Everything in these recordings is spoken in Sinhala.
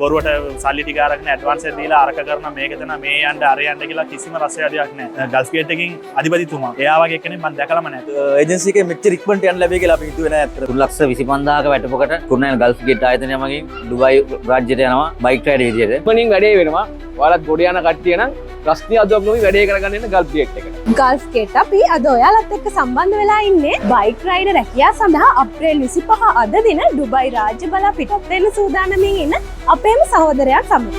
බොරුවට සල්ලි ටික අරගෙන ඇඩ්වාන්ස් එක දීලා අරක කරන මේක දෙන මේ යන්න අර යන්න කියලා කිසිම රසයදියක් නැහැ. ගල්ෆ් ගේට් එකකින් අධිපතිතුමා එයා වගේ කෙනෙක් මම දැකලම නැහැ. ඒජන්සි එකේ මෙච්චර ඉක්මනට යන්න ලැබෙයි කියලා අපි හිතුවේ නෑ අතට. 3,25,000ක වැටපොකට කුරුණෑගල ගල්ෆ් ගේට් ආයතනය මගින් ඩුබායි රාජ්‍යයට යනවා බයික් රයිඩ් විදියට. ඉක්මනින් වැඩේ වෙනවා. ඔයාලත් ගොඩ යන කට්ටිය නම් රස්තිය අදවක් නොවි වැඩේ කරගන්න එන්න ගල්ෆ් ගේට් එකට. ගල්ෆ් ගේට් අපි අද ඔයාලත් එක්ක සම්බන්ධ වෙලා ඉන්නේ බයික් රයිඩ් රැකියාව සඳහා අප්‍රේල් 25 අද දින ඩුබායි රාජ්‍ය බලා පිටත් වෙන්න සූදානමින් ඉන්න අපේම සහෝදරයා සමග.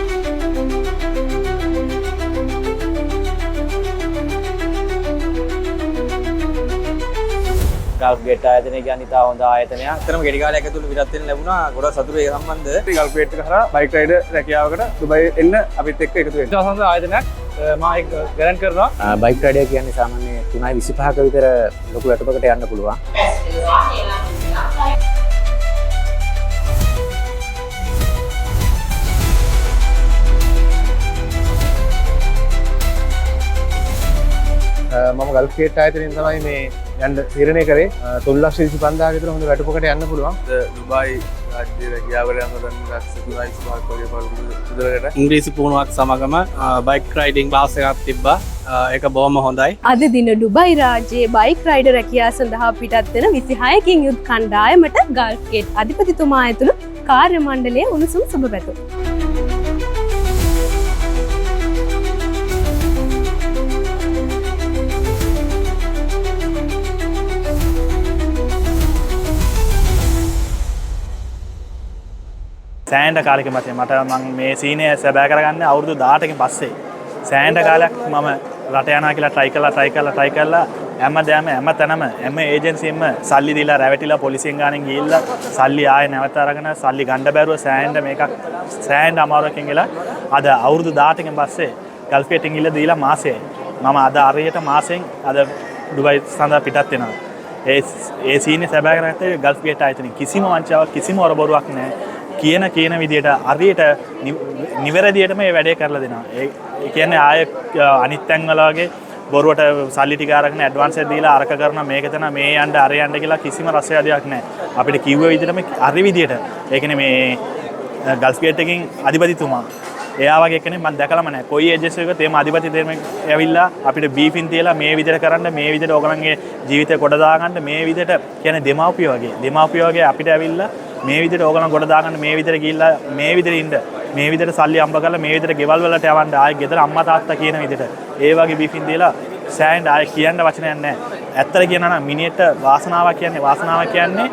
ගල්ෆ් ගේට් ආයතනය කියන්නේ ඉතා හොඳ ආයතනයක්. අතරම ගෙඩි කාලයක් ඇතුළත විරත් වෙන්න ලැබුණා. ගොඩක් සතුටු ඒ සම්බන්ධ. ගල්ෆ් ගේට් එක හරහා බයික් රයිඩ් රැකියාවකට දුබයි එන්න අපිත් එක්ක එකතු වෙන්න. සාසන ආයතනයක් මම ඒක ගැරන්ට් කරනවා. බයික් රයිඩර් කියන්නේ සාමාන්‍ය 3.25ක විතර ලොකු වැටපොකට යන්න පුළුවන්. මම ගල්ෆ් ගේට් ආයතනයෙන් තමයි මේ යන්න තීරණය කරේ. 3,25,000 විතර හොඳ වැටපොකට යන්න පුළුවන්. දුබයි රාජ්‍ය රැකියාවකට යන ලක්ෂ 3.5ක් වගේ පරිදුරකට ඉංග්‍රීසි පුහුණුවක් සමගම බයික් රයිඩින් ක්ලාස් එකක් තිබ්බා. ඒක බොහොම හොඳයි. අද දින ඩුබයි රාජ්‍යයේ බයික් රයිඩ් රැකියාව සඳහා පිටත් වෙන 26කින් යුත් කණ්ඩායමට ගල්ෆ් ගේට් අධිපතිතුමා ඇතුළු කාර්ය මණ්ඩලයේ උණුසුම් සුබ පැතුම්. සෑන්ඩ කාලෙක මතය මට මං මේ සීනය සැබෑ කරගන්න අවුරුදු 18කින් පස්සේ සෑන්ඩ කාලයක් මම රට යනවා කියලා try කරලා හැම තැනම හැම ඒජන්සියෙම සල්ලි දීලා රැවටිලා පොලිසියෙන් ගානෙන් ගිහිල්ලා සල්ලි ආයෙ නැවත අරගෙන සල්ලි ගන්න බැරුව සෑන්ඩ අමාරුවකින් ගිහලා අද අවුරුදු 18කින් පස්සේ ගල්ෆ් ගේට් එකෙන් ගිහලා දීලා මාසෙයි මම අද අරයට මාසෙන් අද ඩුබයි සඳහා පිටත් වෙනවා. ඒ සීනේ සැබෑ කරගත්තේ ගල්ෆ් ගේට් ආයතනයේ කිසිම වංචාවක් කිසිම වරබොරුවක් නැහැ. කියන විදියට හරියට නිවැරදියටම මේ වැඩේ කරලා දෙනවා. ඒ කියන්නේ ආය අනිත් තැන්වල වගේ බොරුවට සල්ලි ටික අරගෙන ඇඩ්වාන්ස් එක දීලා අරක කරන මේක තන මේ යන්න අර යන්න කියලා කිසිම රසයදියක් නැහැ. අපිට කිව්ව විදිහටම හරි විදියට. ඒ කියන්නේ මේ ගල්ෆ් ගේට් එකකින් අධිපතිතුමා එයා වගේ කෙනෙක් මම දැකලම නැහැ. කොයි ඒජන්සි එකක තේම අධිපති තේම ඇවිල්ලා අපිට බීෆින් තියලා මේ විදිහට කරන්න මේ විදිහට ඕගලන්ගේ ජීවිතේ කොට දාගන්න මේ විදිහට කියන්නේ දෙමාපියෝ වගේ අපිට ඇවිල්ලා මේ විදිහට ඕගලන් කොට දාගන්න මේ විදිහට ගිහිල්ලා මේ විදිහට ඉන්න මේ විදිහට සල්ලි අම්බ කරලා මේ විදිහට ගෙවල් වලට යවන්න ආයෙ ගෙදර අම්මා තාත්තා කියන විදිහට ඒ වගේ බීෆින් දීලා සෑන්ඩ් ආයෙ කියන්න වචනයක් නැහැ. ඇත්තට කියනවා නම් මිනිහෙට වාසනාවක් කියන්නේ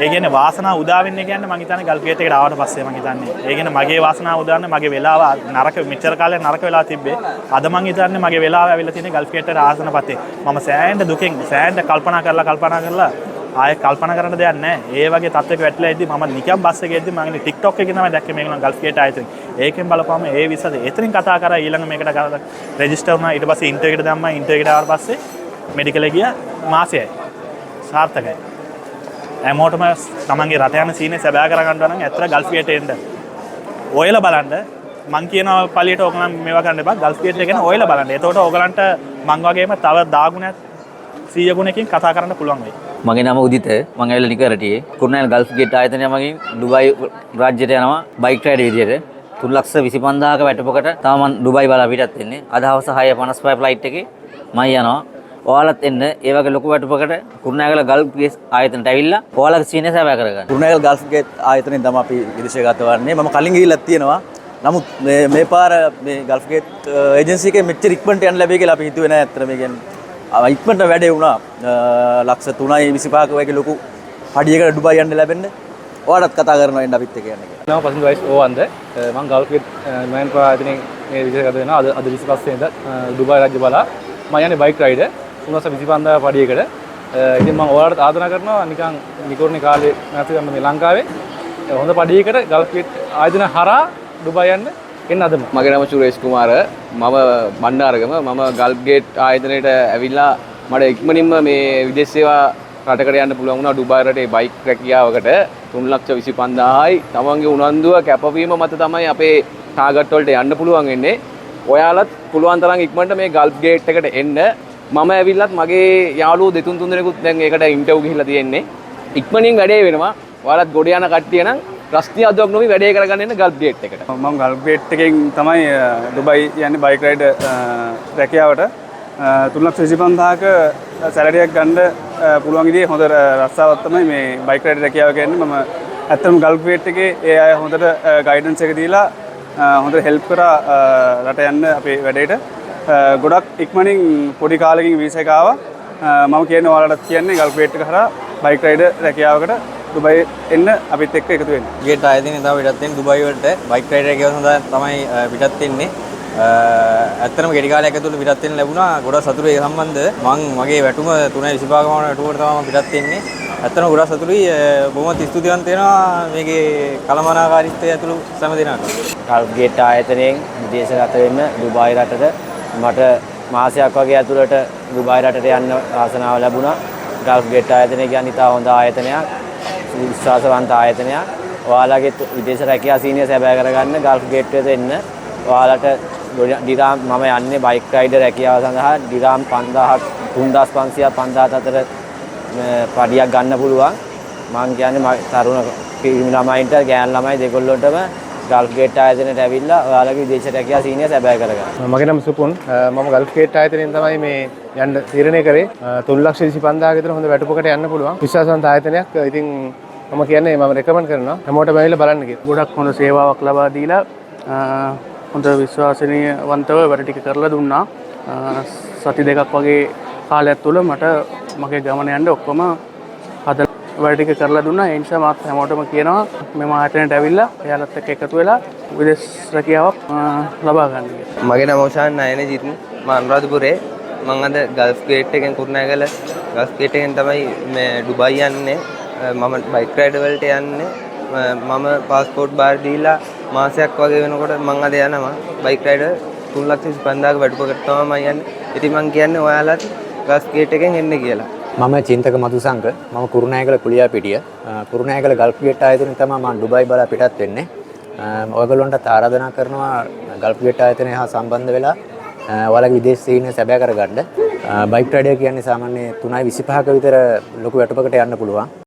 ඒ කියන්නේ වාසනාව උදා වෙන්නේ කියන්නේ මම හිතන්නේ ගල්ෆ් ගේට් එකට ආවට පස්සේ මම හිතන්නේ. ඒ කියන්නේ මගේ වාසනාව උදාන්නේ මගේ වෙලාව නරක මෙච්චර කාලයක් නරක වෙලා තිබ්බේ. අද මම හිතන්නේ මගේ වෙලාව ඇවිල්ලා තියෙන්නේ ගල්ෆ් ගේට් එකට ආසන පතේ. මම සෑන්ඩ් දුකෙන් සෑන්ඩ් කල්පනා කරලා ආයෙ කල්පනා කරන්න දෙයක් නැහැ. ඒ වගේ තත්ත්වයක වැටලා ඉද්දි මම නිකන් බස් එකේ ඉද්දි මම ඉන්නේ TikTok එකේ තමයි දැක්කේ මේගොල්ලන් ගල්ෆ් ගේට් ආයතනෙ. ඒකෙන් බලපුවම ඒ විසද එතනින් කතා කරා ඊළඟ මේකට කරලා රෙජිස්ටර් වුණා. ඊට පස්සේ ඉන්ටර්විව් එකට දැම්මා. ඉන්ටර්විව් එකට ආවට පස්සේ මෙඩිකල් එක ගියා මාසෙයි. සාර්ථකයි. හැමෝටම තමන්ගේ රට යන සීනේ සැබෑ කරගන්නවා නම් ඇත්තට ගල්ෆ් ගේට් එන්න. ඔයලා බලන්න මං කියන පළියට ඕගලන් මේවා කරන්න එපා. ගල්ෆ් ගේට් එක ගැන ඔයලා බලන්න. එතකොට ඕගලන්ට මං වගේම තව 10 ගුණයක් 100 ගුණයකින් කතා කරන්න පුළුවන් වෙයි. මගේ නම උදිත. මම ඇවිල්ලා නිකරටියේ කුරුණෑගල ගල්ෆ් ගේට් ආයතනය මගින් ඩුබයි රාජ්‍යයට යනවා බයික් රයිඩ් විදියට. 3,25,000ක වැටපොකට තමයි මම ඩුබයි බලා පිටත් වෙන්නේ. අද හවස 6:55 ෆ්ලයිට් එකේ මම යනවා. ඔයාලත් එන්න ඒ වගේ ලොකු වැටපොකට කුරුණෑගල ගල්ෆ් ගේට් ආයතනට ඇවිල්ලා ඔයාලගේ සීනේ සැබෑ කරගන්න. කුරුණෑගල ගල්ෆ් ගේට් ආයතනයෙන් තමයි අපි විදේශගත වන්නේ. මම කලින් ගිහිල්ලා තියෙනවා. නමුත් මේ පාර මේ ගල්ෆ් ගේට් ඒජන්සි එකේ මෙච්චර ඉක්මනට යන්න ලැබෙයි කියලා අපි හිතුවේ නෑ අතට මේ කියන්නේ. ඉක්මනට වැඩේ වුණා. ලක්ෂ 3.25ක වගේ ලොකු පඩියකට ඩුබයි යන්න ලැබෙන්න. ඔයාලත් කතා කරනවා එන්න අපිත් එක්ක යන්න කියලා. මම පසුගිය වයස ඕවන්ද මම ගල්ෆ් ගේට් මෑන් ප්‍රායතනයේ මේ විදේශගත වෙනවා. අද 25 වෙනිදා ඩුබයි රාජ්‍ය බලා මම යන්නේ බයික් රයිඩ් 3.25 පඩියකට. ඉතින් මම ඔයාලට ආදරය කරනවා නිකන් නිකෝර්ණේ කාලේ නැති ගන්න මේ ලංකාවේ හොඳ පඩියකට ගල්ෆ් ගේට් ආයතන හරහා ඩුබයි යන්න එන්න අදම. මගේ නම සුරේෂ් කුමාර. මම බණ්ඩාරගම. මම ගල්ෆ් ගේට් ආයතනයට ඇවිල්ලා මට ඉක්මනින්ම මේ විදේශ සේවා රටකට යන්න පුළුවන් වුණා. ඩුබයි රටේ බයික් රැකියාවකට 3,25,000යි. තමන්ගේ උනන්දුව කැපවීම මත තමයි අපේ ටාගට් වලට යන්න පුළුවන් වෙන්නේ. ඔයාලත් පුළුවන් තරම් ඉක්මනට මේ ගල්ෆ් ගේට් එකට එන්න. මම ඇවිල්ලත් මගේ යාළුවෝ දෙතුන් තුන් දෙනෙකුත් දැන් ඒකට ඉන්ටර්විව් ගිහිල්ලා තියෙන්නේ. ඉක්මනින් වැඩේ වෙනවා. ඔයාලත් ගොඩ යන කට්ටිය නම් ප්‍රශ්නයක් නොවි වැඩේ කරගන්න එන්න ගල්ෆ් ගේට් එකට. මම ගල්ෆ් ගේට් එකෙන් තමයි ඩුබයි යන්නේ බයික් රයිඩ් රැකියාවට 3,25,000ක සැලරියක් ගන්න පුළුවන් විදිහේ හොඳ රස්සාවක් තමයි මේ බයික් රයිඩ් රැකියාව කියන්නේ. මම ඇත්තටම ගල්ෆ් ගේට් එකේ ඒ අය හොඳට ගයිඩන්ස් එක දීලා හොඳට හෙල්ප් කරා රට යන්න අපේ වැඩේට. ගොඩක් ඉක්මනින් පොඩි කාලෙකින් වීසා එක ආවා. මම කියන්නේ ඔයාලටත් කියන්නේ ගල්ෆ් ගේට් එක කරා බයික් රයිඩ් රැකියාවකට දුබයි එන්න අපිත් එක්ක එකතු වෙන්න. ගේට් ආයතනයේ තමයි පිටත් වෙන්නේ දුබයි වලට බයික් රයිඩර් එකේ සඳහා තමයි පිටත් වෙන්නේ. ඇත්තටම ගෙඩි කාලයක් ඇතුළත පිටත් වෙන්න ලැබුණා. ගොඩක් සතුටුයි ඒ සම්බන්ධව. මම මගේ වැටුම 3.25 ගමන වැටුමකට තමයි පිටත් වෙන්නේ. ඇත්තටම ගොඩක් සතුටුයි. බොහොමත් ස්තුතිවන්ත වෙනවා මේකේ කළමනාකාරීත්වය ඇතුළු සෑම දිනකට. ගල්ෆ් ගේට් ආයතනයෙන් විදේශගත වෙන්න දුබයි රටට මට මාසයක් වගේ ඇතුළත දුබයි රටට යන්න ආසනාව ලැබුණා. ගල්ෆ් ගේට් ආයතනය කියන්නේ ඉතා හොඳ ආයතනයක්. විශ්වාසවන්ත ආයතනයක්. ඔයාලගේ විදේශ රැකියාව සීනියර් සැබෑ කරගන්න ගල්ෆ් ගේට් එකට එන්න. ඔයාලට දිරාම් මම යන්නේ බයික් රයිඩර් රැකියාව සඳහා දිරාම් 3,500 5,000 අතර පඩියක් ගන්න පුළුවන්. මම කියන්නේ තරුණ පිරිමි ළමයින්ට ගෑනු ළමයි දෙකොල්ලොන්ටම ගල්ෆ් ගේට් ආයතනයට ඇවිල්ලා ඔයාලගේ විදේශ රැකියාව සීනියර් සැබෑ කරගන්න. මගේ නම සුපුන්. මම ගල්ෆ් ගේට් ආයතනයෙන් තමයි මේ යන්න තීරණය කරේ. 3,25,000 විතර හොඳ වැටුපකට යන්න පුළුවන්. විශ්වාසවන්ත ආයතනයක්. ඉතින් මම කියන්නේ මම රෙකමන්ඩ් කරනවා හැමෝටම ඇවිල්ලා බලන්න කියලා. ගොඩක් හොඳ සේවාවක් ලබා දීලා හොඳ විශ්වාසනීයවන්තව වැඩ ටික කරලා දුන්නා. සති දෙකක් වගේ කාලයක් තුළ මට මගේ ගමන යන්න ඔක්කොම හදලා වැඩ ටික කරලා දුන්නා. ඒ නිසා මාත් හැමෝටම කියනවා මෙම ආයතනයට ඇවිල්ලා එයාලත් එක්ක එකතු වෙලා විදේශ රැකියාවක් ලබා ගන්න කියලා. මගේ නම ඔෂාන් නයනජිත්. මම අනුරාධපුරේ. මම අද ගල්ෆ් ගේට් එකෙන් කුරුණෑගල ගල්ෆ් ගේට් එකෙන් තමයි මේ ඩුබයි යන්නේ. මම බයික් රයිඩ් වලට යන්නේ. මම පාස්පෝර්ට් බාර දීලා මාසයක් වගේ වෙනකොට මම අද යනවා බයික් රයිඩ් 3,25,000ක වැටුපකට තමයි යන්නේ. ඉතින් මම කියන්නේ ඔයාලත් ගල්ෆ් ගේට් එකෙන් එන්න කියලා. මම චින්තක මදුසංක. මම කුරුණෑගල කුලියාපිටිය. කුරුණෑගල ගල්ෆ් ගේට් ආයතනයෙන් තමයි මම ඩුබයි බලා පිටත් වෙන්නේ. ඔයගොල්ලන්ට ආරාධනා කරනවා ගල්ෆ් ගේට් ආයතනය හා සම්බන්ධ වෙලා ඔයාලගේ විදේශ සීනියර් සැබෑ කරගන්න. බයික් රයිඩර් කියන්නේ සාමාන්‍ය 3.25ක විතර ලොකු වැටුපකට යන්න පුළුවන්.